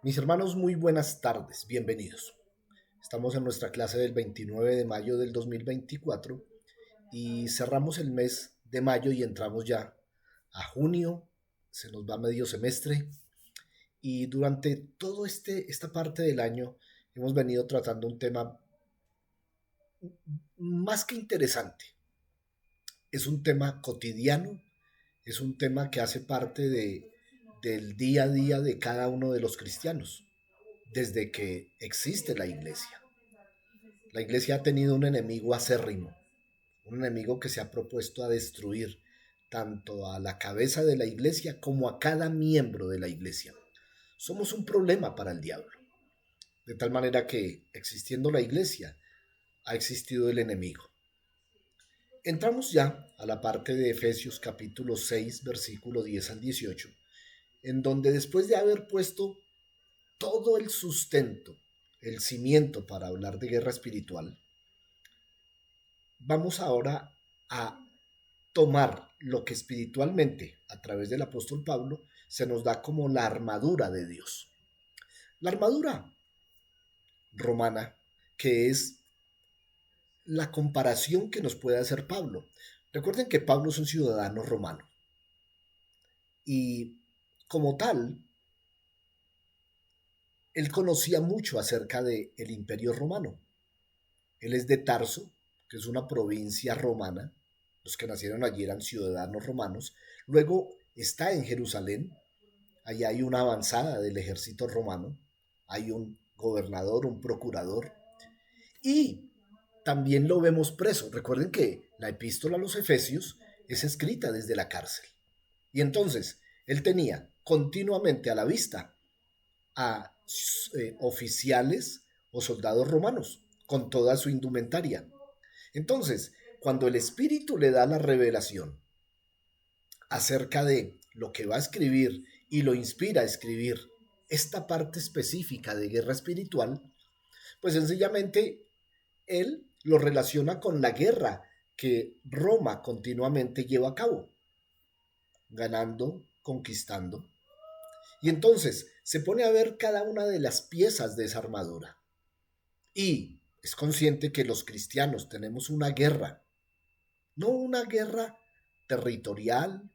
Mis hermanos, muy buenas tardes, bienvenidos. Estamos en nuestra clase del 29 de mayo del 2024 y cerramos el mes de mayo y entramos ya a junio, se nos va medio semestre y durante todo esta parte del año hemos venido tratando un tema más que interesante. Es un tema cotidiano, es un tema que hace parte del día a día de cada uno de los cristianos, desde que existe la iglesia. La iglesia ha tenido un enemigo acérrimo, un enemigo que se ha propuesto a destruir tanto a la cabeza de la iglesia como a cada miembro de la iglesia. Somos un problema para el diablo, de tal manera que, existiendo la iglesia, ha existido el enemigo. Entramos ya a la parte de Efesios capítulo 6, versículo 10 al 18, en donde después de haber puesto todo el sustento, el cimiento para hablar de guerra espiritual, vamos ahora a tomar lo que espiritualmente, a través del apóstol Pablo, se nos da como la armadura de Dios. La armadura romana, que es la comparación que nos puede hacer Pablo. Recuerden que Pablo es un ciudadano romano y como tal, él conocía mucho acerca del imperio romano. Él es de Tarso, que es una provincia romana. Los que nacieron allí eran ciudadanos romanos. Luego está en Jerusalén. Allá hay una avanzada del ejército romano. Hay un gobernador, un procurador. Y también lo vemos preso. Recuerden que la epístola a los Efesios es escrita desde la cárcel. Y entonces él tenía continuamente a la vista a oficiales o soldados romanos con toda su indumentaria. Entonces, cuando el Espíritu le da la revelación acerca de lo que va a escribir y lo inspira a escribir esta parte específica de guerra espiritual, pues sencillamente él lo relaciona con la guerra que Roma continuamente lleva a cabo, ganando, conquistando. Y entonces se pone a ver cada una de las piezas de esa armadura. Y es consciente que los cristianos tenemos una guerra, no una guerra territorial,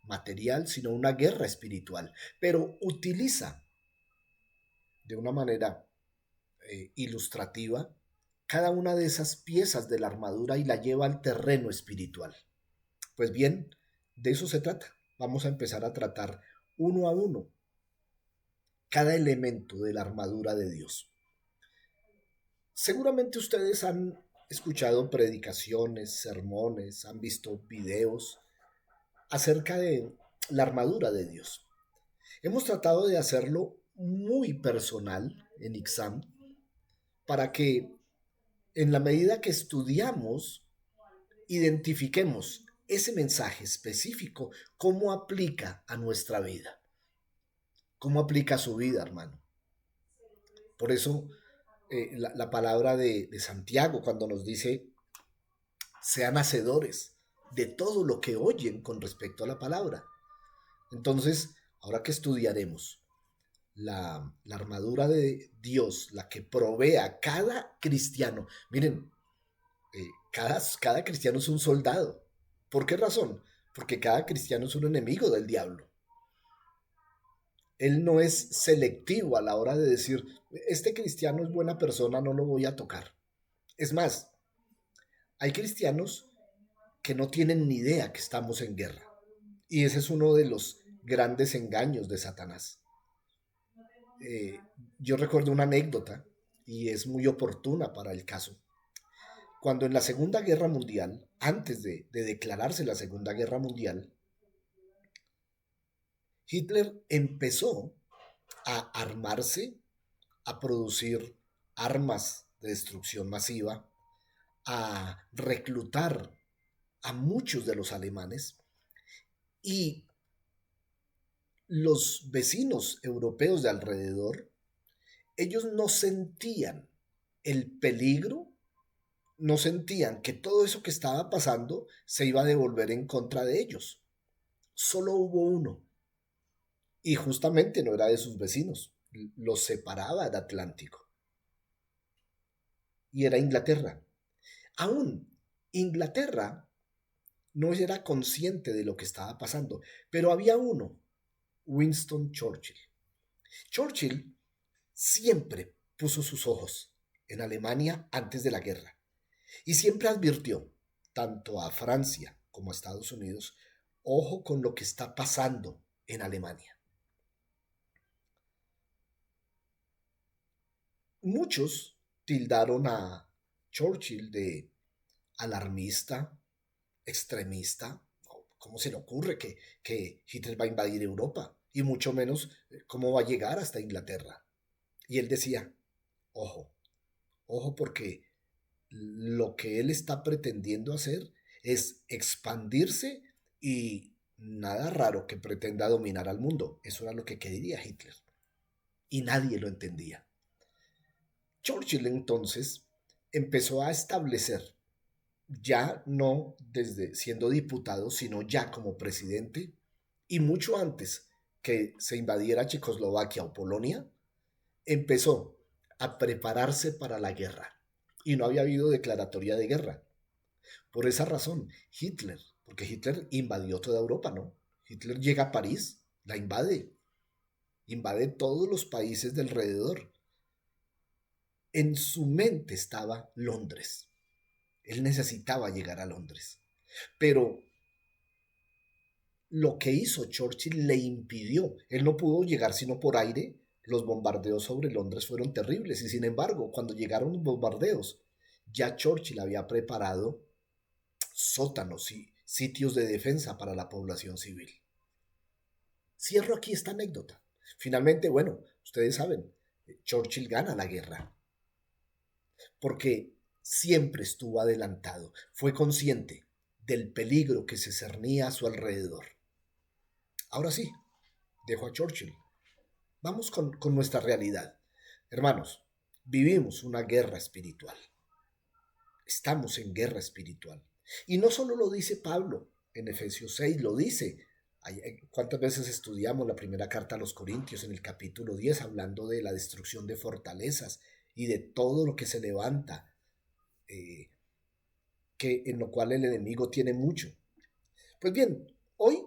material, sino una guerra espiritual. Pero utiliza de una manera ilustrativa cada una de esas piezas de la armadura y la lleva al terreno espiritual. Pues bien, de eso se trata. Vamos a empezar a tratar uno a uno cada elemento de la armadura de Dios. Seguramente ustedes han escuchado predicaciones, sermones, han visto videos acerca de la armadura de Dios. Hemos tratado de hacerlo muy personal en Ixam para que en la medida que estudiamos, identifiquemos ese mensaje específico, cómo aplica a nuestra vida, cómo aplica a su vida, hermano. Por eso la palabra de Santiago cuando nos dice, sean hacedores de todo lo que oyen con respecto a la palabra. Entonces, ahora que estudiaremos la armadura de Dios, la que provee a cada cristiano, miren, cada cristiano es un soldado. ¿Por qué razón? Porque cada cristiano es un enemigo del diablo. Él no es selectivo a la hora de decir, este cristiano es buena persona, no lo voy a tocar. Es más, hay cristianos que no tienen ni idea que estamos en guerra. Y ese es uno de los grandes engaños de Satanás. Eh, yo recuerdo una anécdota y es muy oportuna para el caso. Cuando en la Segunda Guerra Mundial, antes de declararse la Segunda Guerra Mundial, Hitler empezó a armarse, a producir armas de destrucción masiva, a reclutar a muchos de los alemanes y los vecinos europeos de alrededor, ellos no sentían el peligro, no sentían que todo eso que estaba pasando se iba a devolver en contra de ellos. Solo hubo uno, y justamente no era de sus vecinos, los separaba del Atlántico, y era Inglaterra. Aún Inglaterra no era consciente de lo que estaba pasando, pero había uno, Winston Churchill. Churchill siempre puso sus ojos en Alemania antes de la guerra y siempre advirtió, tanto a Francia como a Estados Unidos, ojo con lo que está pasando en Alemania. Muchos tildaron a Churchill de alarmista, extremista. ¿Cómo se le ocurre que Hitler va a invadir Europa? Y mucho menos cómo va a llegar hasta Inglaterra. Y él decía, ojo, ojo porque lo que él está pretendiendo hacer es expandirse y nada raro que pretenda dominar al mundo. Eso era lo que quería Hitler. Y nadie lo entendía. Churchill entonces empezó a establecer, ya no desde siendo diputado, sino ya como presidente, y mucho antes que se invadiera Checoslovaquia o Polonia, empezó a prepararse para la guerra. Y no había habido declaratoria de guerra. Por esa razón, Hitler, porque Hitler invadió toda Europa, ¿no? Hitler llega a París, la invade todos los países de alrededor. En su mente estaba Londres. Él necesitaba llegar a Londres. Pero lo que hizo Churchill le impidió. Él no pudo llegar sino por aire. Los bombardeos sobre Londres fueron terribles y sin embargo, cuando llegaron los bombardeos, ya Churchill había preparado sótanos y sitios de defensa para la población civil. Cierro aquí esta anécdota. Finalmente, bueno, ustedes saben, Churchill gana la guerra porque siempre estuvo adelantado, fue consciente del peligro que se cernía a su alrededor. Ahora sí, dejo a Churchill. Vamos con nuestra realidad. Hermanos, vivimos una guerra espiritual. Estamos en guerra espiritual. Y no solo lo dice Pablo en Efesios 6, lo dice. ¿Cuántas veces estudiamos la primera carta a los Corintios en el capítulo 10 hablando de la destrucción de fortalezas y de todo lo que se levanta, en lo cual el enemigo tiene mucho? Pues bien, hoy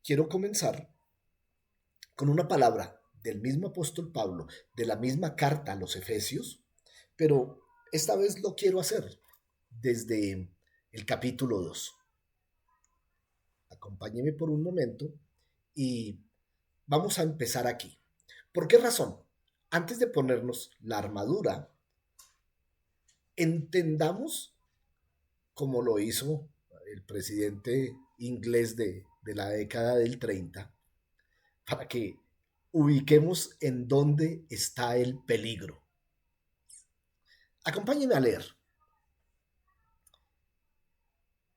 quiero comenzar con una palabra del mismo apóstol Pablo, de la misma carta a los Efesios, pero esta vez lo quiero hacer desde el capítulo 2. Acompáñeme por un momento y vamos a empezar aquí. ¿Por qué razón? Antes de ponernos la armadura, entendamos, como lo hizo el presidente inglés de la década del 30, para que ubiquemos en dónde está el peligro. Acompáñenme a leer.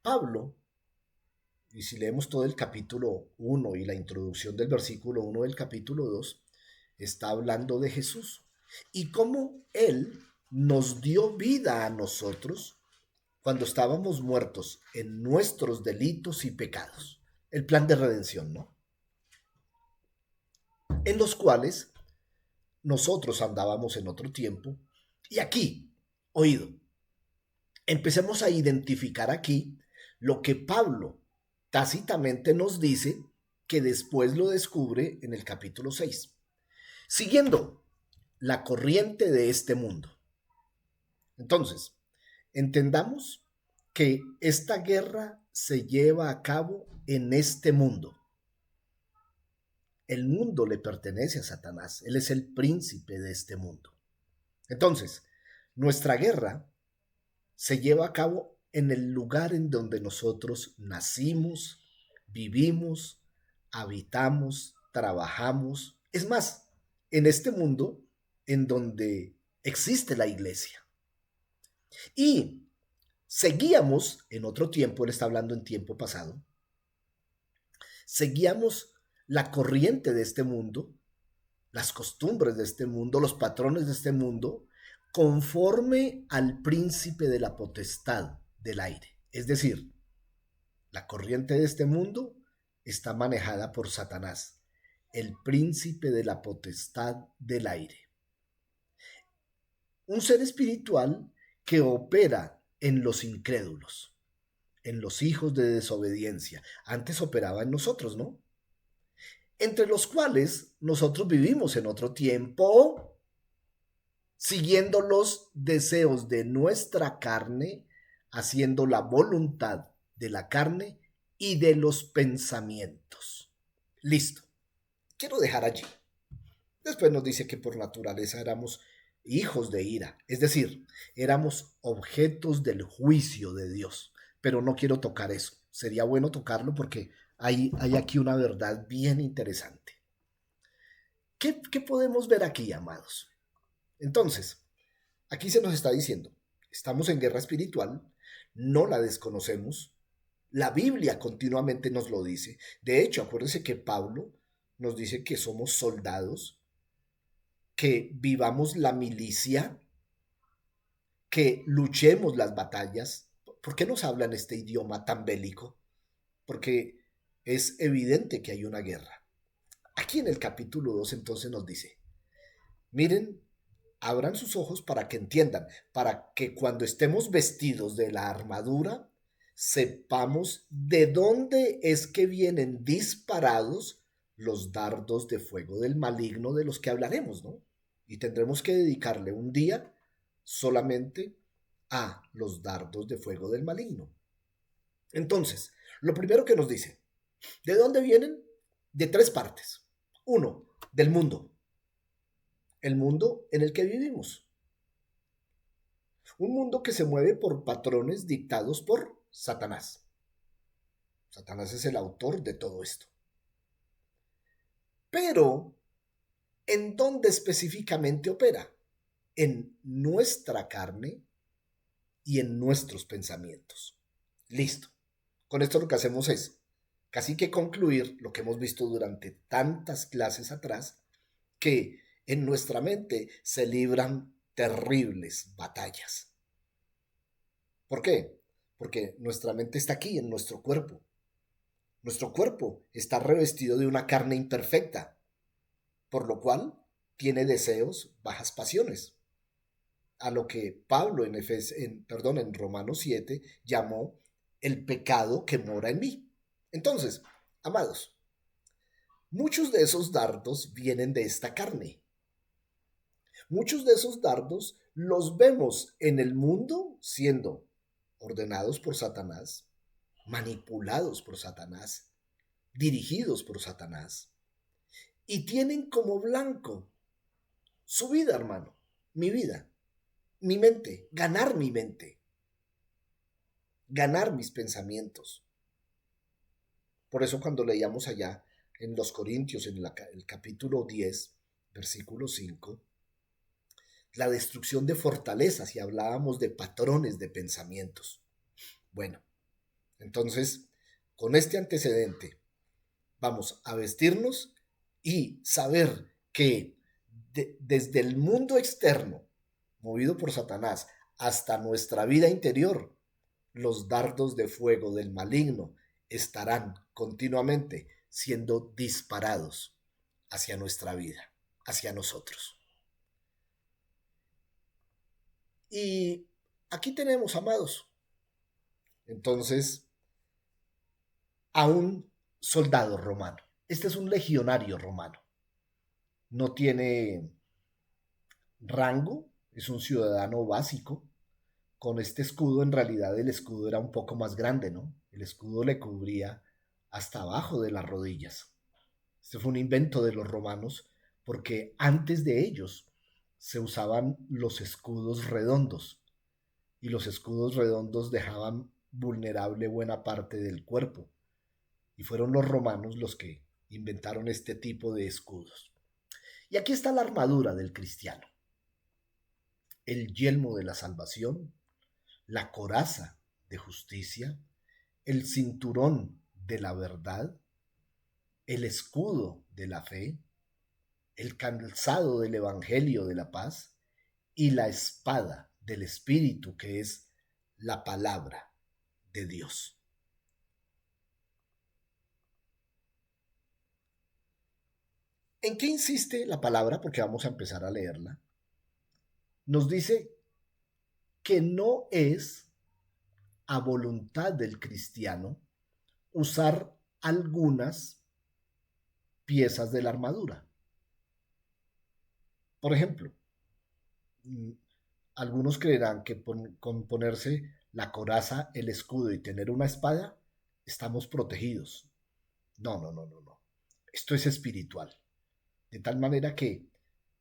Pablo, y si leemos todo el capítulo 1 y la introducción del versículo 1 del capítulo 2, está hablando de Jesús y cómo Él nos dio vida a nosotros cuando estábamos muertos en nuestros delitos y pecados. El plan de redención, ¿no? En los cuales nosotros andábamos en otro tiempo. Y aquí, oído, empecemos a identificar aquí lo que Pablo tácitamente nos dice, que después lo descubre en el capítulo 6. Siguiendo la corriente de este mundo. Entonces, entendamos que esta guerra se lleva a cabo en este mundo. El mundo le pertenece a Satanás. Él es el príncipe de este mundo. Entonces, nuestra guerra se lleva a cabo en el lugar en donde nosotros nacimos, vivimos, habitamos, trabajamos. Es más, en este mundo en donde existe la iglesia. Y seguíamos en otro tiempo, él está hablando en tiempo pasado, seguíamos la corriente de este mundo, las costumbres de este mundo, los patrones de este mundo, conforme al príncipe de la potestad del aire. Es decir, la corriente de este mundo está manejada por Satanás. el príncipe de la potestad del aire. Un ser espiritual que opera en los incrédulos, en los hijos de desobediencia. Antes operaba en nosotros, ¿no? Entre los cuales nosotros vivimos en otro tiempo, siguiendo los deseos de nuestra carne, haciendo la voluntad de la carne y de los pensamientos. Listo. Quiero dejar allí. Después nos dice que por naturaleza éramos hijos de ira, es decir, éramos objetos del juicio de Dios. Pero no quiero tocar eso. Sería bueno tocarlo porque hay aquí una verdad bien interesante. ¿Qué podemos ver aquí, amados? Entonces, aquí se nos está diciendo, estamos en guerra espiritual, no la desconocemos, la Biblia continuamente nos lo dice. De hecho, acuérdense que Pablo nos dice que somos soldados, que vivamos la milicia, que luchemos las batallas. ¿Por qué nos hablan este idioma tan bélico? Porque es evidente que hay una guerra. Aquí en el capítulo 2 entonces nos dice, miren, abran sus ojos para que entiendan, para que cuando estemos vestidos de la armadura, sepamos de dónde es que vienen disparados los dardos de fuego del maligno de los que hablaremos, ¿no? Y tendremos que dedicarle un día solamente a los dardos de fuego del maligno. Entonces, lo primero que nos dice, ¿de dónde vienen? De tres partes. Uno, del mundo. El mundo en el que vivimos. Un mundo que se mueve por patrones dictados por Satanás. Satanás es el autor de todo esto. Pero, ¿en dónde específicamente opera? En nuestra carne y en nuestros pensamientos. Listo. Con esto lo que hacemos es casi que concluir lo que hemos visto durante tantas clases atrás, que en nuestra mente se libran terribles batallas. ¿Por qué? Porque nuestra mente está aquí, en nuestro cuerpo. Nuestro cuerpo está revestido de una carne imperfecta, por lo cual tiene deseos, bajas pasiones, a lo que Pablo en Romanos 7 llamó el pecado que mora en mí. Entonces, amados, muchos de esos dardos vienen de esta carne. Muchos de esos dardos los vemos en el mundo siendo ordenados por Satanás, manipulados por Satanás, dirigidos por Satanás, y tienen como blanco su vida, hermano, mi vida, mi mente, ganar mi mente, ganar mis pensamientos. Por eso cuando leíamos allá en los Corintios, en el capítulo 10, versículo 5, la destrucción de fortalezas y hablábamos de patrones de pensamientos. Bueno, entonces, con este antecedente, vamos a vestirnos y saber que desde el mundo externo, movido por Satanás, hasta nuestra vida interior, los dardos de fuego del maligno estarán continuamente siendo disparados hacia nuestra vida, hacia nosotros. Y aquí tenemos, amados, entonces, a un soldado romano. Este es un legionario romano. No tiene rango, es un ciudadano básico. Con este escudo, en realidad el escudo era un poco más grande, ¿no? El escudo le cubría hasta abajo de las rodillas. Este fue un invento de los romanos porque antes de ellos se usaban los escudos redondos y los escudos redondos dejaban vulnerable buena parte del cuerpo. Y fueron los romanos los que inventaron este tipo de escudos. Y aquí está la armadura del cristiano. El yelmo de la salvación, la coraza de justicia, el cinturón de la verdad, el escudo de la fe, el calzado del evangelio de la paz y la espada del espíritu, que es la palabra de Dios. ¿En qué insiste la palabra? Porque vamos a empezar a leerla. Nos dice que no es a voluntad del cristiano usar algunas piezas de la armadura. Por ejemplo, algunos creerán que con ponerse la coraza, el escudo y tener una espada, estamos protegidos. No, no, no, no, no. Esto es espiritual. De tal manera que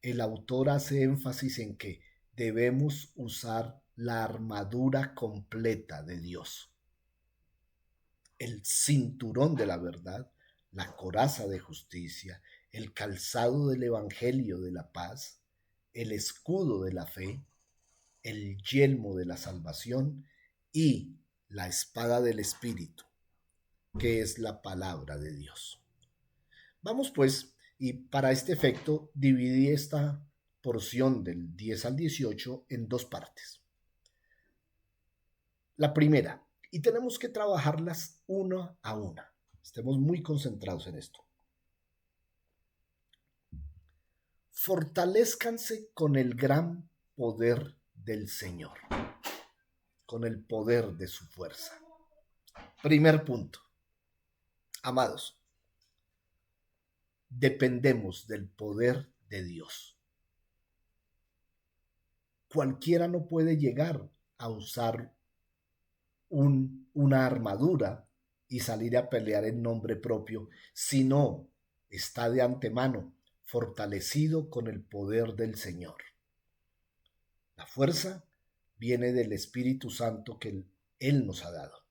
el autor hace énfasis en que debemos usar la armadura completa de Dios. El cinturón de la verdad, la coraza de justicia, el calzado del evangelio de la paz, el escudo de la fe, el yelmo de la salvación y la espada del Espíritu, que es la palabra de Dios. Vamos pues, y para este efecto dividí esta porción del 10 al 18 en dos partes. La primera, y tenemos que trabajarlas una a una. Estemos muy concentrados en esto. Fortalézcanse con el gran poder del Señor, con el poder de su fuerza. Primer punto. Amados, dependemos del poder de Dios. Cualquiera no puede llegar a usar una armadura y salir a pelear en nombre propio, si no está de antemano fortalecido con el poder del Señor. La fuerza viene del Espíritu Santo que Él nos ha dado.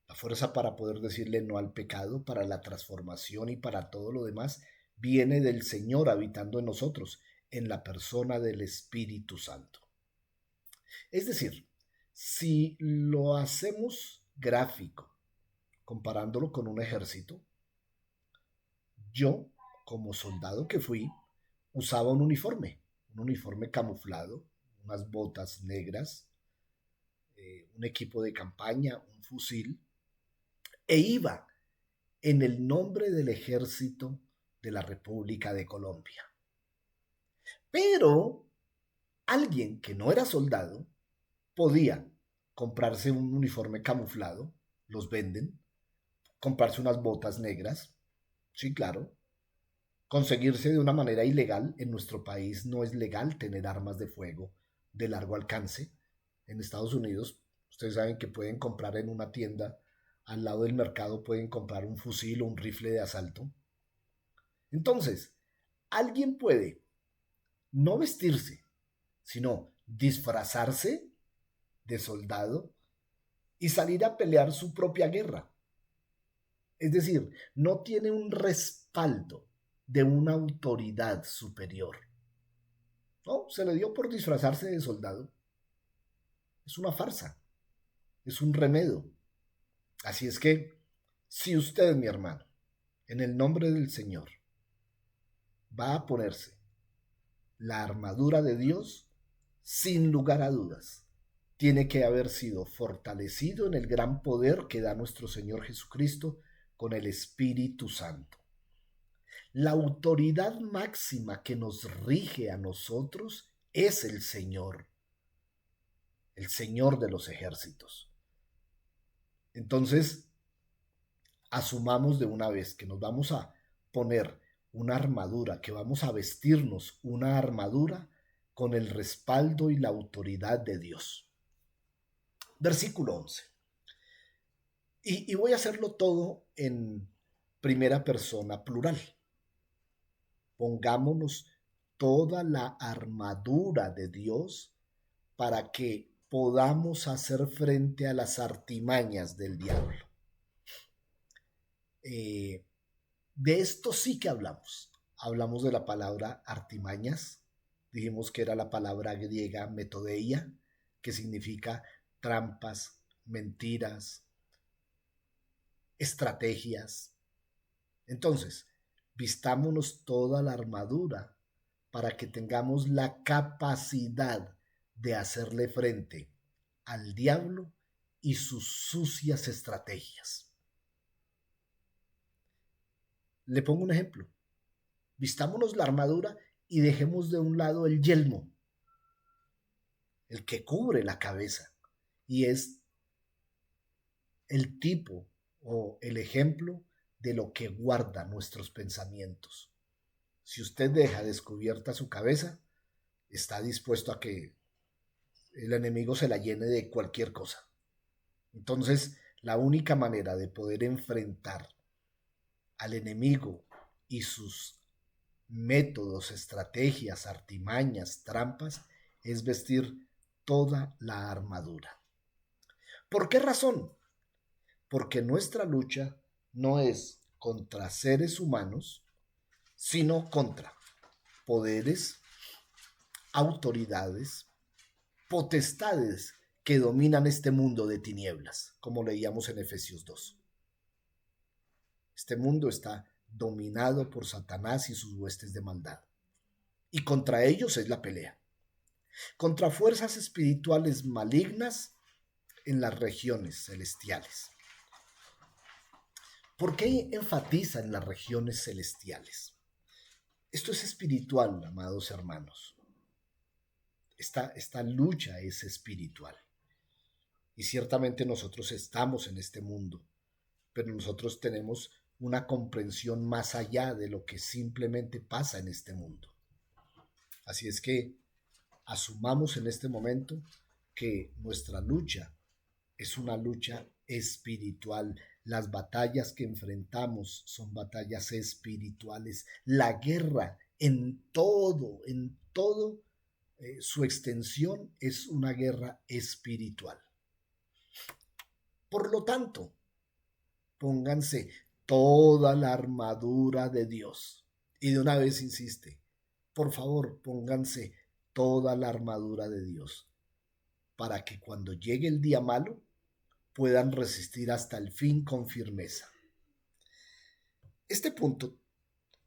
La fuerza para poder decirle no al pecado, para la transformación y para todo lo demás, viene del Señor habitando en nosotros, en la persona del Espíritu Santo. Es decir, si lo hacemos gráfico, comparándolo con un ejército, yo, como soldado que fui, usaba un uniforme camuflado, unas botas negras, un equipo de campaña, un fusil, e iba en el nombre del ejército de la República de Colombia. Pero alguien que no era soldado podía comprarse un uniforme camuflado, los venden, comprarse unas botas negras, sí, claro, conseguirse de una manera ilegal. En nuestro país no es legal tener armas de fuego de largo alcance. En Estados Unidos, ustedes saben que pueden comprar en una tienda al lado del mercado, pueden comprar un fusil o un rifle de asalto. Entonces, alguien puede no vestirse, sino disfrazarse de soldado y salir a pelear su propia guerra. Es decir, no tiene un respaldo de una autoridad superior. No, se le dio por disfrazarse de soldado. Es una farsa, es un remedio. Así es que, si usted, mi hermano, en el nombre del Señor, va a ponerse la armadura de Dios, sin lugar a dudas, tiene que haber sido fortalecido en el gran poder que da nuestro Señor Jesucristo con el Espíritu Santo. La autoridad máxima que nos rige a nosotros es el Señor de los ejércitos. Entonces, asumamos de una vez que nos vamos a poner una armadura, que vamos a vestirnos una armadura con el respaldo y la autoridad de Dios. Versículo 11. Y voy a hacerlo todo en primera persona plural. Pongámonos toda la armadura de Dios para que podamos hacer frente a las artimañas del diablo. De esto sí que hablamos. Hablamos de la palabra artimañas. Dijimos que era la palabra griega metodeia, que significa trampas, mentiras, estrategias. Entonces, vistámonos toda la armadura para que tengamos la capacidad de hacerle frente al diablo y sus sucias estrategias. Le pongo un ejemplo. Vistámonos la armadura y dejemos de un lado el yelmo, el que cubre la cabeza, y es el tipo o el ejemplo de lo que guarda nuestros pensamientos. Si usted deja descubierta su cabeza, está dispuesto a que el enemigo se la llene de cualquier cosa. Entonces, la única manera de poder enfrentar al enemigo y sus métodos, estrategias, artimañas, trampas, es vestir toda la armadura. ¿Por qué razón? Porque nuestra lucha no es contra seres humanos, sino contra poderes, autoridades, potestades que dominan este mundo de tinieblas, como leíamos en Efesios 2. Este mundo está dominado por Satanás y sus huestes de maldad. Y contra ellos es la pelea. Contra fuerzas espirituales malignas en las regiones celestiales. ¿Por qué enfatiza en las regiones celestiales? Esto es espiritual, amados hermanos. Esta lucha es espiritual. Y ciertamente nosotros estamos en este mundo, pero nosotros tenemos una comprensión más allá de lo que simplemente pasa en este mundo. Así es que asumamos en este momento que nuestra lucha es una lucha espiritual. Las batallas que enfrentamos son batallas espirituales. La guerra en todo su extensión es una guerra espiritual. Por lo tanto, pónganse toda la armadura de Dios. Y de una vez insiste, por favor, pónganse toda la armadura de Dios para que cuando llegue el día malo puedan resistir hasta el fin con firmeza. Este punto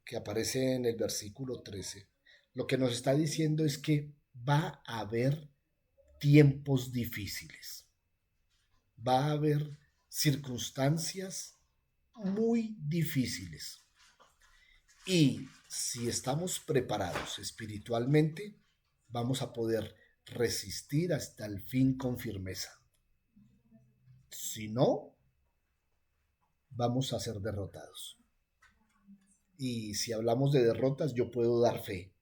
que aparece en el versículo 13, lo que nos está diciendo es que va a haber tiempos difíciles. Va a haber circunstancias muy difíciles. Y si estamos preparados espiritualmente, vamos a poder resistir hasta el fin con firmeza. Si no, vamos a ser derrotados. Y si hablamos de derrotas, yo puedo dar fe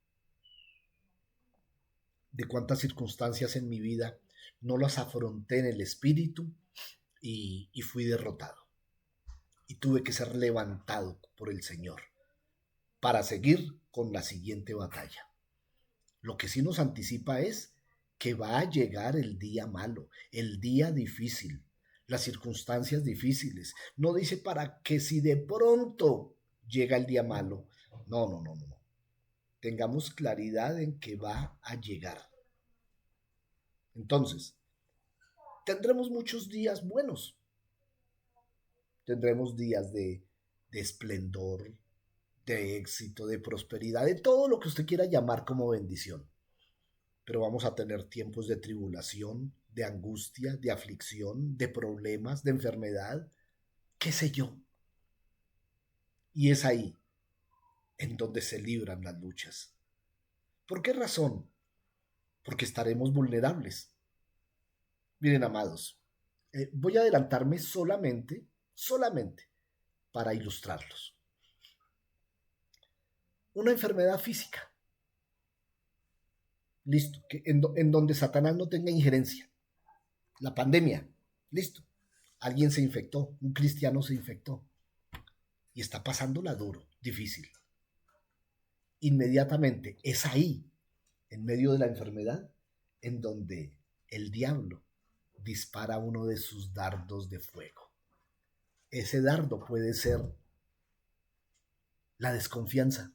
de cuántas circunstancias en mi vida no las afronté en el espíritu y fui derrotado. Y tuve que ser levantado por el Señor para seguir con la siguiente batalla. Lo que sí nos anticipa es que va a llegar el día malo, el día difícil, las circunstancias difíciles. No dice para que si de pronto llega el día malo. No. Tengamos claridad en que va a llegar. Entonces, tendremos muchos días buenos. Tendremos días de esplendor, de éxito, de prosperidad, de todo lo que usted quiera llamar como bendición. Pero vamos a tener tiempos de tribulación, de angustia, de aflicción, de problemas, de enfermedad, qué sé yo. Y es ahí en donde se libran las luchas. ¿Por qué razón? Porque estaremos vulnerables. Miren, amados, voy a adelantarme solamente para ilustrarlos. Una enfermedad física. Listo, en donde Satanás no tenga injerencia. La pandemia. Listo. Alguien se infectó, un cristiano se infectó y está pasándola duro, difícil. Inmediatamente es ahí, en medio de la enfermedad, en donde el diablo dispara uno de sus dardos de fuego. Ese dardo puede ser la desconfianza.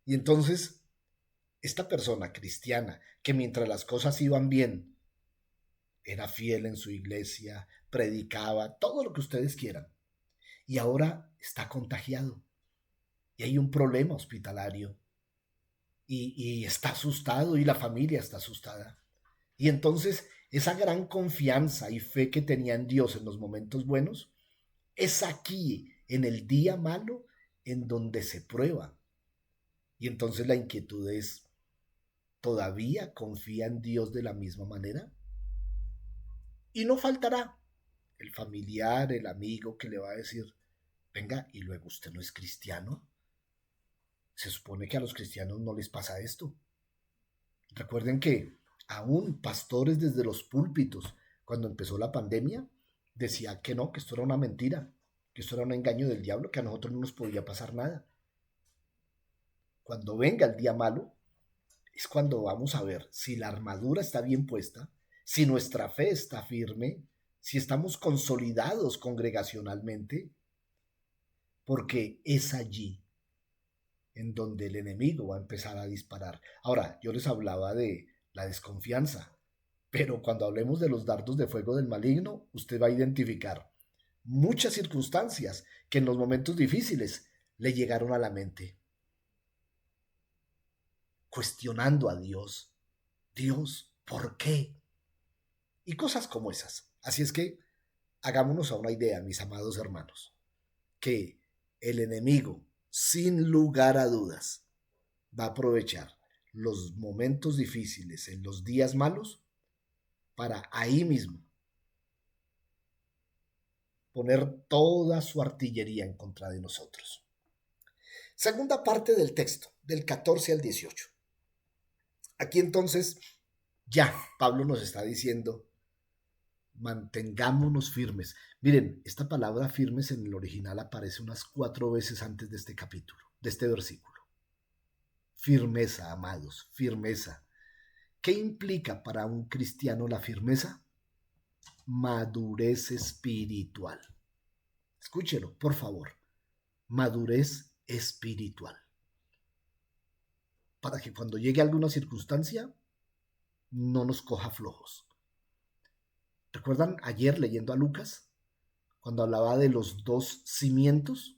Y entonces, esta persona cristiana, que mientras las cosas iban bien, era fiel en su iglesia, predicaba, todo lo que ustedes quieran, y ahora está contagiado. Y hay un problema hospitalario. Y está asustado y la familia está asustada. Y entonces esa gran confianza y fe que tenía en Dios en los momentos buenos, es aquí, en el día malo, en donde se prueba. Y entonces la inquietud es, ¿todavía confía en Dios de la misma manera? Y no faltará el familiar, el amigo que le va a decir, venga, y luego usted no es cristiano. Se supone que a los cristianos no les pasa esto. Recuerden que aún pastores desde los púlpitos, cuando empezó la pandemia, decía que no, que esto era una mentira, que esto era un engaño del diablo, que a nosotros no nos podía pasar nada. Cuando venga el día malo, es cuando vamos a ver si la armadura está bien puesta, si nuestra fe está firme, si estamos consolidados congregacionalmente, porque es allí en donde el enemigo va a empezar a disparar. Ahora, yo les hablaba de la desconfianza, pero cuando hablemos de los dardos de fuego del maligno, usted va a identificar muchas circunstancias que en los momentos difíciles le llegaron a la mente, cuestionando a Dios. Dios, ¿por qué? Y cosas como esas. Así es que hagámonos a una idea, mis amados hermanos, que el enemigo, sin lugar a dudas, va a aprovechar los momentos difíciles en los días malos para ahí mismo poner toda su artillería en contra de nosotros. Segunda parte del texto, del 14 al 18. Aquí entonces ya Pablo nos está diciendo, mantengámonos firmes. Miren, esta palabra firmes en el original aparece unas 4 veces antes de este capítulo, de este versículo. Firmeza, amados, firmeza. ¿Qué implica para un cristiano la firmeza? Madurez espiritual. Escúchelo, por favor. Madurez espiritual. Para que cuando llegue alguna circunstancia no nos coja flojos. ¿Recuerdan ayer leyendo a Lucas? Cuando hablaba de los 2 cimientos,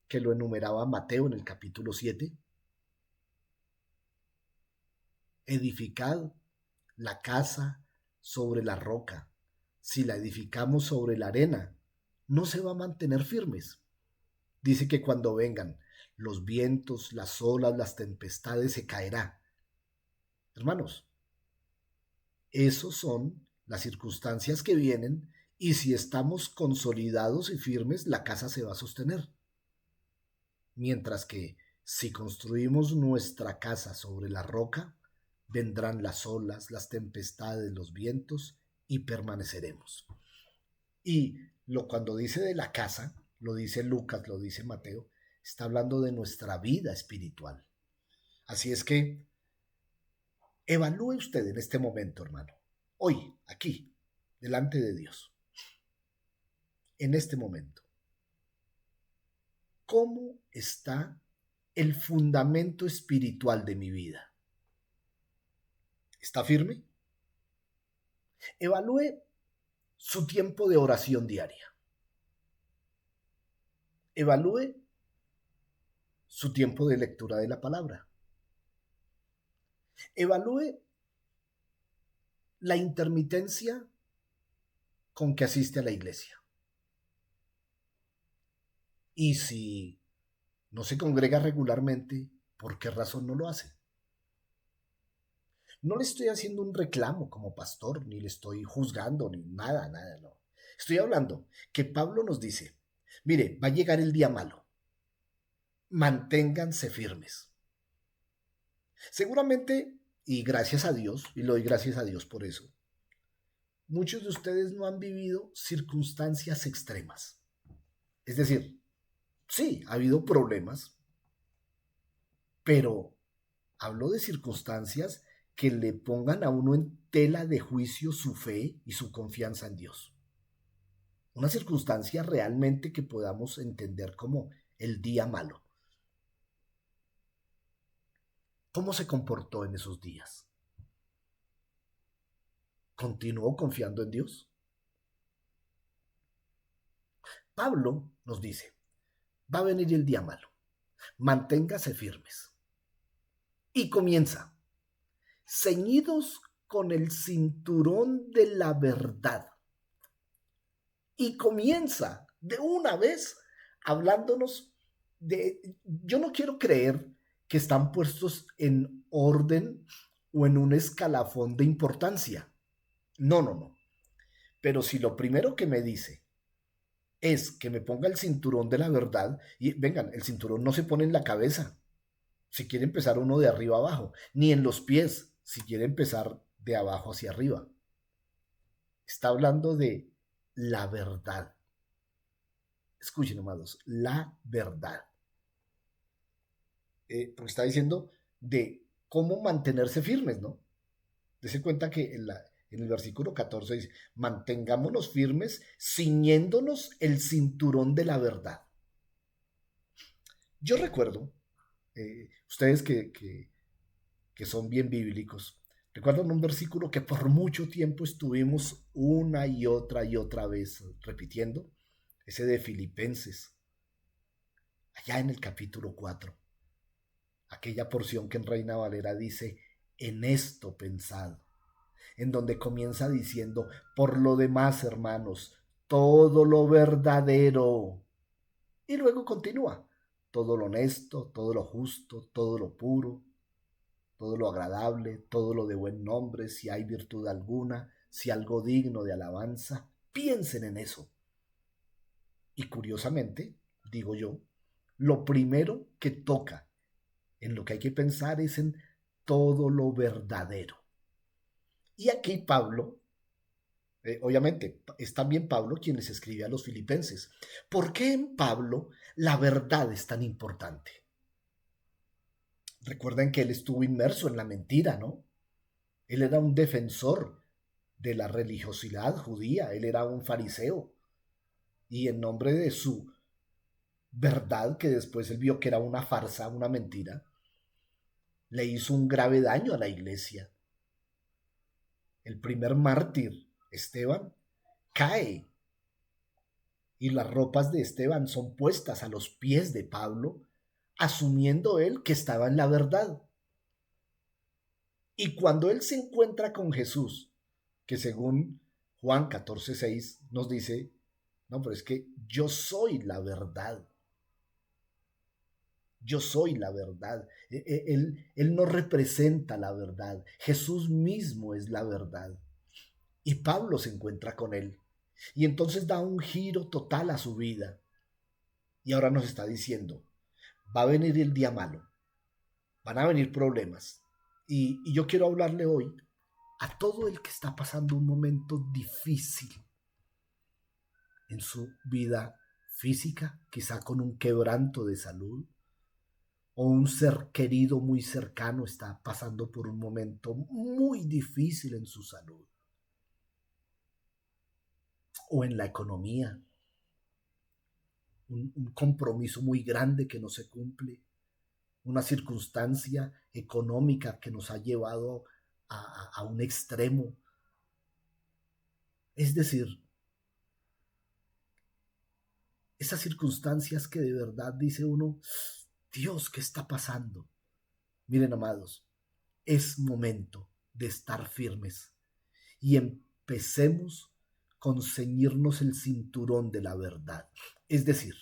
que lo enumeraba Mateo en el capítulo 7. Edificad la casa sobre la roca. Si la edificamos sobre la arena, no se va a mantener firmes. Dice que cuando vengan los vientos, las olas, las tempestades, se caerá. Hermanos, esos son las circunstancias que vienen y si estamos consolidados y firmes, la casa se va a sostener. Mientras que si construimos nuestra casa sobre la roca, vendrán las olas, las tempestades, los vientos y permaneceremos. Y cuando dice de la casa, lo dice Lucas, lo dice Mateo, está hablando de nuestra vida espiritual. Así es que evalúe usted en este momento, hermano, hoy, aquí, delante de Dios, en este momento, ¿cómo está el fundamento espiritual de mi vida? ¿Está firme? Evalúe su tiempo de oración diaria. Evalúe su tiempo de lectura de la palabra. Evalúe la intermitencia con que asiste a la iglesia. Y si no se congrega regularmente, ¿por qué razón no lo hace? No le estoy haciendo un reclamo como pastor, ni le estoy juzgando, ni nada, no. Estoy hablando que Pablo nos dice, mire, va a llegar el día malo, manténganse firmes. Seguramente, y gracias a Dios, y le doy gracias a Dios por eso, muchos de ustedes no han vivido circunstancias extremas. Es decir, sí, ha habido problemas, pero hablo de circunstancias que le pongan a uno en tela de juicio su fe y su confianza en Dios. Una circunstancia realmente que podamos entender como el día malo. ¿Cómo se comportó en esos días? ¿Continuó confiando en Dios? Pablo nos dice, va a venir el día malo, manténgase firmes. Y comienza, ceñidos con el cinturón de la verdad. Y comienza de una vez hablándonos yo no quiero creer que están puestos en orden o en un escalafón de importancia. No, no, no. Pero si lo primero que me dice es que me ponga el cinturón de la verdad, y vengan, el cinturón no se pone en la cabeza, si quiere empezar uno de arriba abajo, ni en los pies, si quiere empezar de abajo hacia arriba. Está hablando de la verdad. Escuchen, amados, la verdad. Porque está diciendo de cómo mantenerse firmes, ¿no? Dese cuenta que en el versículo 14 dice, mantengámonos firmes ciñéndonos el cinturón de la verdad. Yo recuerdo, ustedes que son bien bíblicos, recuerdan un versículo que por mucho tiempo estuvimos una y otra vez repitiendo, ese de Filipenses, allá en el capítulo 4, aquella porción que en Reina Valera dice, en esto pensad, en donde comienza diciendo, por lo demás, hermanos, todo lo verdadero. Y luego continúa, todo lo honesto, todo lo justo, todo lo puro, todo lo agradable, todo lo de buen nombre, si hay virtud alguna, si algo digno de alabanza, piensen en eso. Y curiosamente, digo yo, lo primero que toca en lo que hay que pensar es en todo lo verdadero. Y aquí Pablo, obviamente, es también Pablo quien les escribe a los filipenses. ¿Por qué en Pablo la verdad es tan importante? Recuerden que él estuvo inmerso en la mentira, ¿no? Él era un defensor de la religiosidad judía, él era un fariseo. Y en nombre de su verdad, que después él vio que era una farsa, una mentira, le hizo un grave daño a la iglesia. El primer mártir, Esteban, cae y las ropas de Esteban son puestas a los pies de Pablo, asumiendo él que estaba en la verdad. Y cuando él se encuentra con Jesús, que según Juan 14:6 nos dice, no, pero es que yo soy la verdad. Yo soy la verdad. Él no representa la verdad. Jesús mismo es la verdad. Y Pablo se encuentra con él. Y entonces da un giro total a su vida. Y ahora nos está diciendo, va a venir el día malo. Van a venir problemas. Y yo quiero hablarle hoy a todo el que está pasando un momento difícil en su vida física, quizá con un quebranto de salud, o un ser querido muy cercano está pasando por un momento muy difícil en su salud, o en la economía, un compromiso muy grande que no se cumple, una circunstancia económica que nos ha llevado a un extremo. Es decir, esas circunstancias que de verdad dice uno, Dios, ¿qué está pasando? Miren, amados, es momento de estar firmes y empecemos con ceñirnos el cinturón de la verdad. Es decir,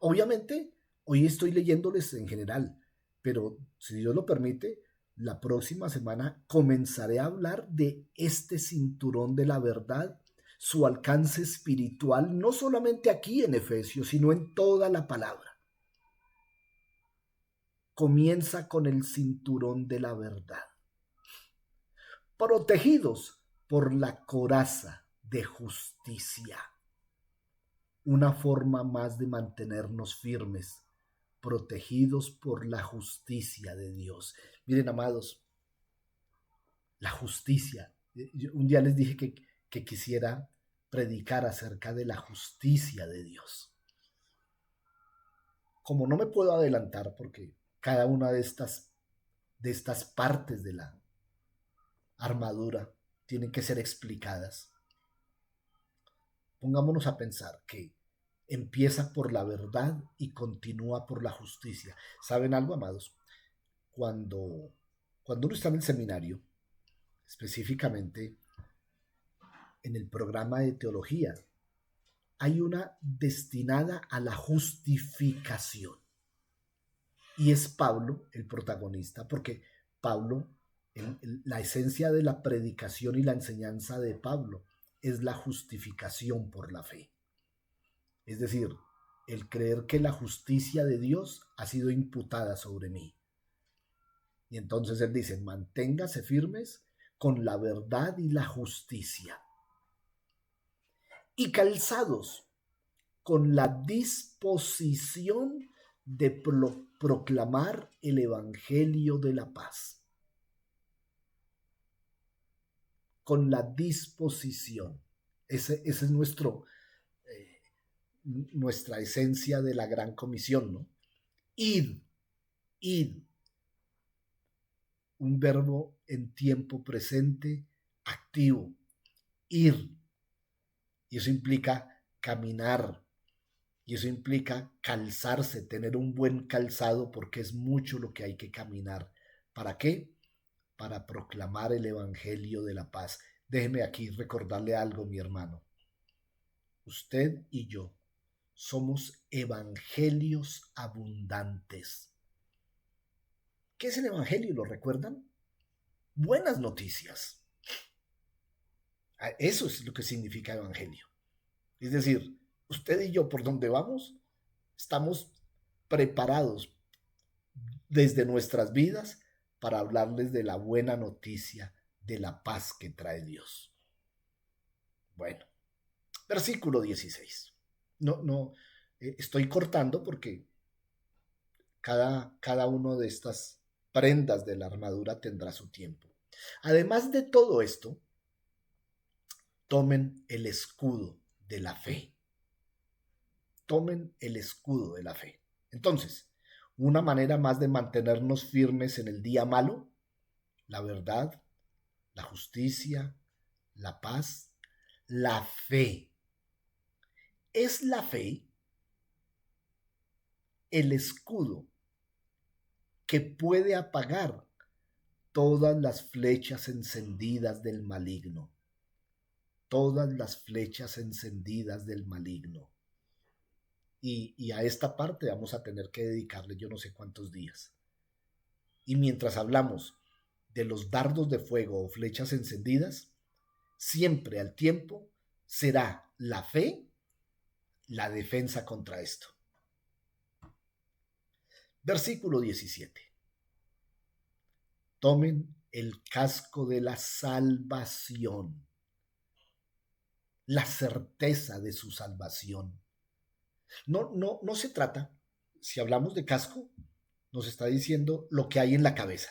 obviamente hoy estoy leyéndoles en general, pero si Dios lo permite, la próxima semana comenzaré a hablar de este cinturón de la verdad, su alcance espiritual, no solamente aquí en Efesios, sino en toda la palabra. Comienza con el cinturón de la verdad. Protegidos por la coraza de justicia. Una forma más de mantenernos firmes, protegidos por la justicia de Dios. Miren, amados, la justicia. Un día les dije que quisiera predicar acerca de la justicia de Dios. Como no me puedo adelantar porque cada una de estas partes de la armadura tienen que ser explicadas, pongámonos a pensar que empieza por la verdad y continúa por la justicia. ¿Saben algo, amados? Cuando uno está en el seminario, específicamente en el programa de teología, hay una destinada a la justificación. Y es Pablo el protagonista, porque Pablo, la esencia de la predicación y la enseñanza de Pablo es la justificación por la fe. Es decir, el creer que la justicia de Dios ha sido imputada sobre mí. Y entonces él dice, manténgase firmes con la verdad y la justicia. Y calzados con la disposición de proclamar el evangelio de la paz. Con la disposición. Ese es nuestra esencia de la gran comisión, ¿no? Ir. Un verbo en tiempo presente activo. Ir. Y eso implica caminar. Y eso implica calzarse, tener un buen calzado, porque es mucho lo que hay que caminar. ¿Para qué? Para proclamar el evangelio de la paz. Déjeme aquí recordarle algo, mi hermano. Usted y yo somos evangelios abundantes. ¿Qué es el evangelio? ¿Lo recuerdan? Buenas noticias. Eso es lo que significa evangelio. Es decir, usted y yo por donde vamos, estamos preparados desde nuestras vidas para hablarles de la buena noticia de la paz que trae Dios. Bueno, versículo 16. No, estoy cortando porque cada una de estas prendas de la armadura tendrá su tiempo. Además de todo esto, tomen el escudo de la fe. Tomen el escudo de la fe. Entonces, una manera más de mantenernos firmes en el día malo, la verdad, la justicia, la paz, la fe. Es la fe el escudo que puede apagar todas las flechas encendidas del maligno. Todas las flechas encendidas del maligno. Y a esta parte vamos a tener que dedicarle yo no sé cuántos días. Y mientras hablamos de los dardos de fuego o flechas encendidas, siempre al tiempo será la fe la defensa contra esto. Versículo 17. Tomen el casco de la salvación, la certeza de su salvación. No se trata, si hablamos de casco, nos está diciendo lo que hay en la cabeza.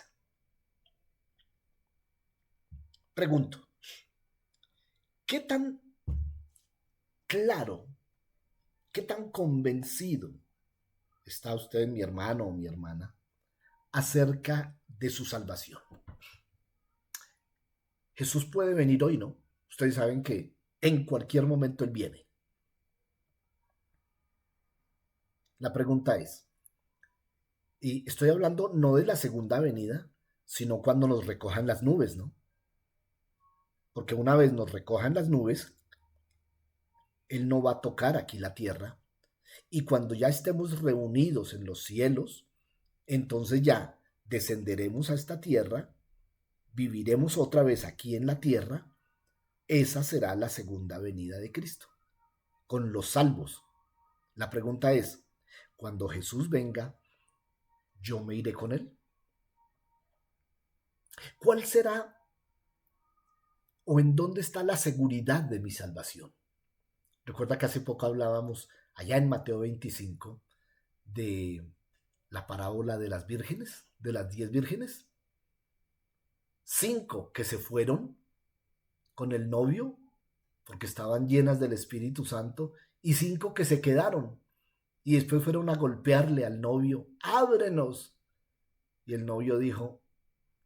Pregunto, ¿qué tan claro, qué tan convencido está usted, mi hermano o mi hermana, acerca de su salvación? Jesús puede venir hoy, ¿no? Ustedes saben que en cualquier momento Él viene. La pregunta es, y estoy hablando no de la segunda venida, sino cuando nos recojan las nubes, ¿no? Porque una vez nos recojan las nubes, Él no va a tocar aquí la tierra. Y cuando ya estemos reunidos en los cielos, entonces ya descenderemos a esta tierra, viviremos otra vez aquí en la tierra. Esa será la segunda venida de Cristo, con los salvos. La pregunta es, cuando Jesús venga, ¿yo me iré con Él? ¿Cuál será o en dónde está la seguridad de mi salvación? Recuerda que hace poco hablábamos allá en Mateo 25 de la parábola de las vírgenes, de las 10 vírgenes. 5 que se fueron con el novio porque estaban llenas del Espíritu Santo y 5 que se quedaron y después fueron a golpearle al novio, ábrenos. Y el novio dijo,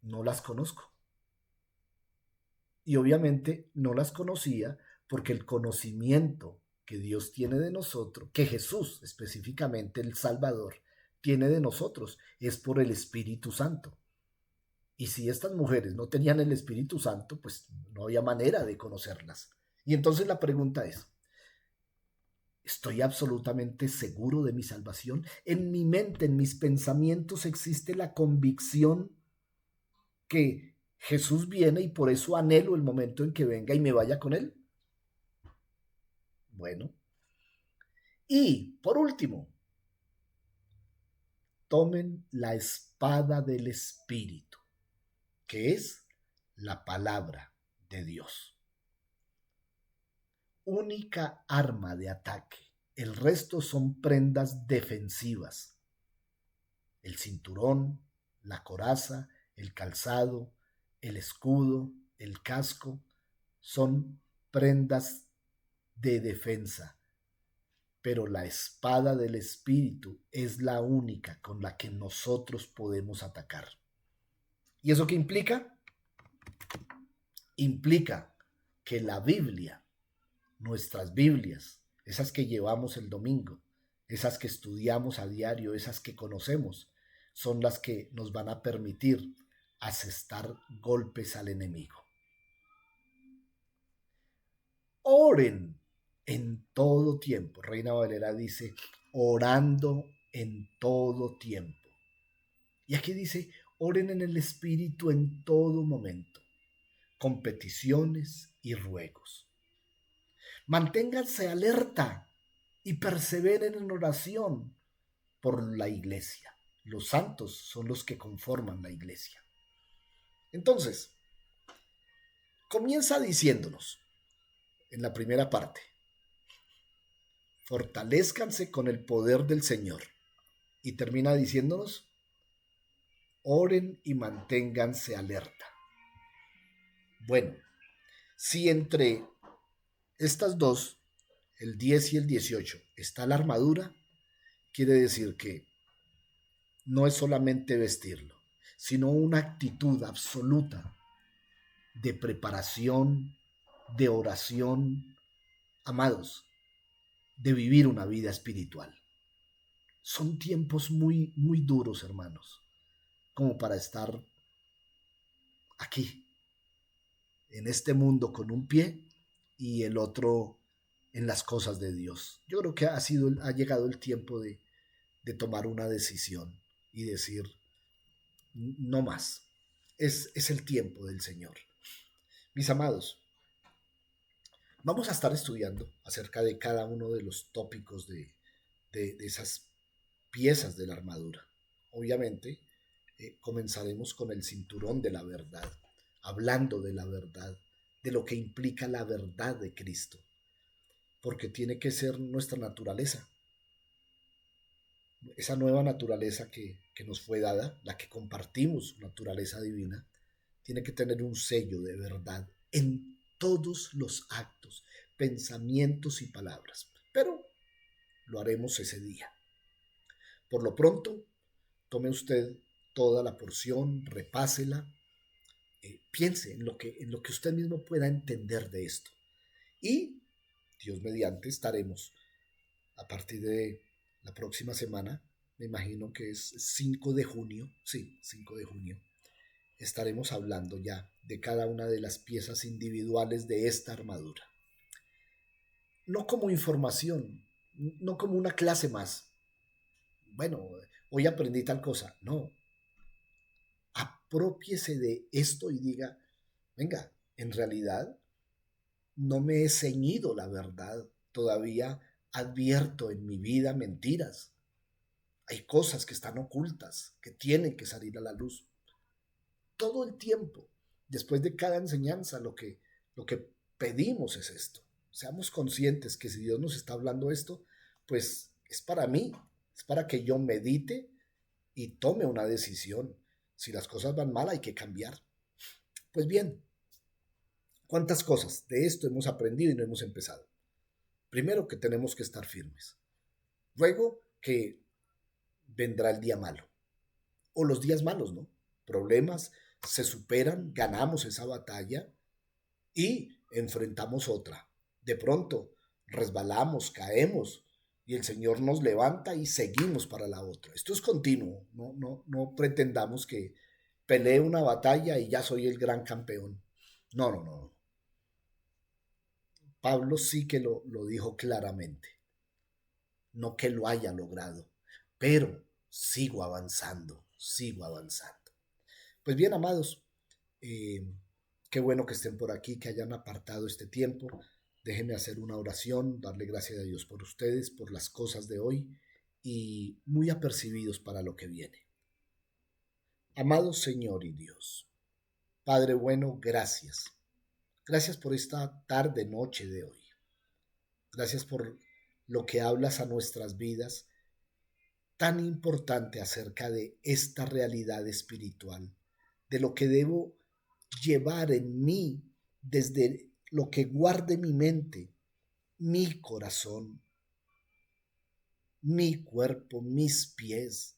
no las conozco. Y obviamente no las conocía porque el conocimiento que Dios tiene de nosotros, que Jesús específicamente, el Salvador, tiene de nosotros, es por el Espíritu Santo. Y si estas mujeres no tenían el Espíritu Santo, pues no había manera de conocerlas. Y entonces la pregunta es, Estoy absolutamente seguro de mi salvación. En mi mente, en mis pensamientos existe la convicción que Jesús viene y por eso anhelo el momento en que venga y me vaya con él. Bueno. Y por último, tomen la espada del Espíritu, que es la palabra de Dios. Única arma de ataque. El resto son prendas defensivas. El cinturón, la coraza, el calzado, el escudo, el casco, son prendas de defensa. Pero la espada del Espíritu es la única con la que nosotros podemos atacar. ¿Y eso qué implica? Implica que la Biblia, nuestras Biblias, esas que llevamos el domingo, esas que estudiamos a diario, esas que conocemos, son las que nos van a permitir asestar golpes al enemigo. Oren en todo tiempo. Reina Valera dice, orando en todo tiempo. Y aquí dice, oren en el Espíritu en todo momento, con peticiones y ruegos. Manténganse alerta y perseveren en oración por la iglesia. Los santos son los que conforman la iglesia. Entonces, comienza diciéndonos en la primera parte, fortalezcanse con el poder del Señor. Y termina diciéndonos, oren y manténganse alerta. Bueno, si entre estas dos, el 10 y el 18, está la armadura, quiere decir que no es solamente vestirlo, sino una actitud absoluta de preparación, de oración, amados, de vivir una vida espiritual. Son tiempos muy, muy duros, hermanos, como para estar aquí, en este mundo con un pie y el otro en las cosas de Dios. Yo creo que ha llegado el tiempo de tomar una decisión y decir, no más. Es el tiempo del Señor. Mis amados, vamos a estar estudiando acerca de cada uno de los tópicos de esas piezas de la armadura. Obviamente, comenzaremos con el cinturón de la verdad, hablando de la verdad, de lo que implica la verdad de Cristo, porque tiene que ser nuestra naturaleza, esa nueva naturaleza que nos fue dada, la que compartimos, naturaleza divina, tiene que tener un sello de verdad en todos los actos, pensamientos y palabras. Pero lo haremos ese día. Por lo pronto, tome usted toda la porción, repásela, piense en lo que usted mismo pueda entender de esto. Y, Dios mediante, estaremos a partir de la próxima semana, me imagino que es 5 de junio, sí, 5 de junio, estaremos hablando ya de cada una de las piezas individuales de esta armadura. No como información, no como una clase más. Bueno, hoy aprendí tal cosa. No. Apropiese de esto y diga, venga, en realidad no me he ceñido la verdad. Todavía advierto en mi vida mentiras. Hay cosas que están ocultas, que tienen que salir a la luz. Todo el tiempo, después de cada enseñanza, lo que pedimos es esto. Seamos conscientes que si Dios nos está hablando esto, pues es para mí, es para que yo medite y tome una decisión. Si las cosas van mal, hay que cambiar. Pues bien, ¿cuántas cosas de esto hemos aprendido y no hemos empezado? Primero, que tenemos que estar firmes. Luego, que vendrá el día malo. O los días malos, ¿no? Problemas se superan, ganamos esa batalla y enfrentamos otra. De pronto resbalamos, caemos y el Señor nos levanta y seguimos para la otra. Esto es continuo, no pretendamos que peleé una batalla y ya soy el gran campeón. No, no, no. Pablo sí que lo dijo claramente. no que lo haya logrado, pero sigo avanzando, sigo avanzando. Pues bien, amados, eh, qué bueno que estén por aquí, que hayan apartado este tiempo. Déjenme hacer una oración, darle gracias a Dios por ustedes, por las cosas de hoy y muy apercibidos para lo que viene. Amado Señor y Dios, Padre bueno, gracias. Gracias por esta tarde, noche de hoy. Gracias por lo que hablas a nuestras vidas, tan importante acerca de esta realidad espiritual, de lo que debo llevar en mí desde lo que guarde mi mente, mi corazón, mi cuerpo, mis pies,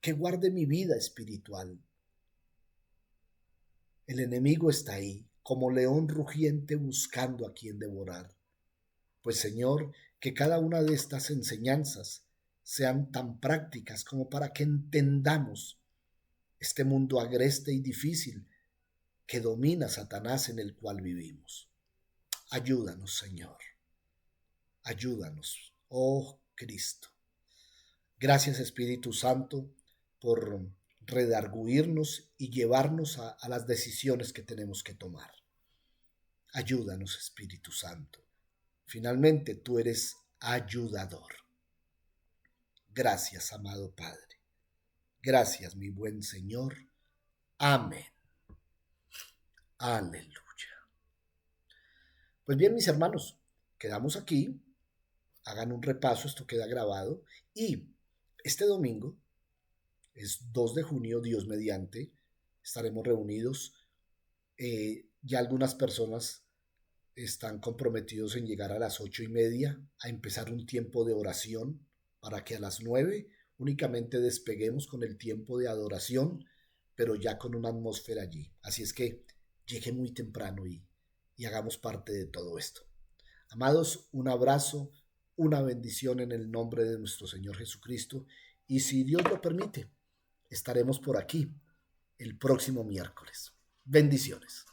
que guarde mi vida espiritual. El enemigo está ahí, como león rugiente buscando a quien devorar. Pues Señor, que cada una de estas enseñanzas sean tan prácticas como para que entendamos este mundo agreste y difícil que domina Satanás en el cual vivimos. Ayúdanos, Señor. Ayúdanos, oh Cristo. Gracias, Espíritu Santo, por redarguirnos y llevarnos a las decisiones que tenemos que tomar. Ayúdanos, Espíritu Santo. Finalmente, tú eres ayudador. Gracias, amado Padre. Gracias, mi buen Señor. Amén. Aleluya. Pues bien, mis hermanos, quedamos aquí. Hagan un repaso, esto queda grabado. Y este domingo, es 2 de junio, Dios mediante, estaremos reunidos. Ya algunas personas están comprometidos en llegar a las 8:30 a empezar un tiempo de oración para que a las 9 únicamente despeguemos con el tiempo de adoración, pero ya con una atmósfera allí. Así es que llegue muy temprano y hagamos parte de todo esto. Amados, un abrazo, una bendición en el nombre de nuestro Señor Jesucristo y si Dios lo permite, estaremos por aquí el próximo miércoles. Bendiciones.